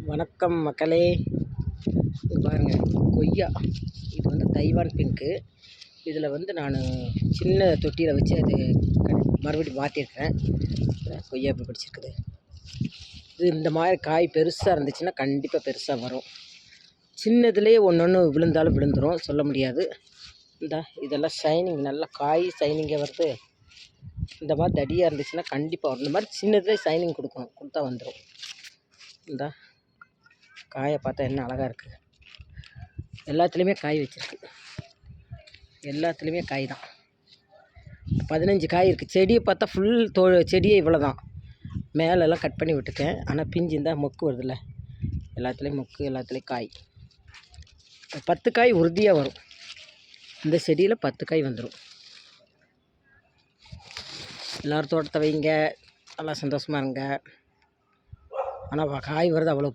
வணக்கம் மக்களே. இது பாருங்கள், கொய்யா. இது வந்து தைவான் பிங்க்கு. இதில் வந்து நான் சின்ன தொட்டியில் வச்சு அது மறுபடியும் மாற்றிருக்கிறேன். கொய்யா இப்படி பிடிச்சிருக்குது. இது இந்த மாதிரி காய் பெருசாக இருந்துச்சுன்னா கண்டிப்பாக பெருசாக வரும். சின்னதுலேயே ஒன்று ஒன்று விழுந்தாலும் விழுந்துடும், சொல்ல முடியாது. இதெல்லாம் ஷைனிங், நல்லா காய் ஷைனிங்காக வருது. இந்த மாதிரி தடியாக இருந்துச்சுன்னா கண்டிப்பாக வரும். இந்த மாதிரி சின்னதுலேயே ஷைனிங் கொடுத்தா வந்துடும். காயை பார்த்தா என்ன அழகாக இருக்குது. எல்லாத்துலேயுமே காய் வச்சுருக்கு. எல்லாத்துலேயுமே காய் தான். 15 காய் இருக்குது. செடியை பார்த்தா ஃபுல் செடியே இவ்வளோ தான். மேலெல்லாம் கட் பண்ணி விட்டுட்டேன். ஆனால் பிஞ்சு இருந்தால் மொக்கு வருதுல்ல, எல்லாத்துலேயும் மொக்கு, எல்லாத்துலேயும் காய். 10 காய் உறுதியாக வரும். இந்த செடியில் 10 காய் வந்துடும். எல்லோரும் தோட்டத்தை வைங்க, நல்லா சந்தோஷமாக இருங்க. ஆனால் காய் வருது அவ்வளோ.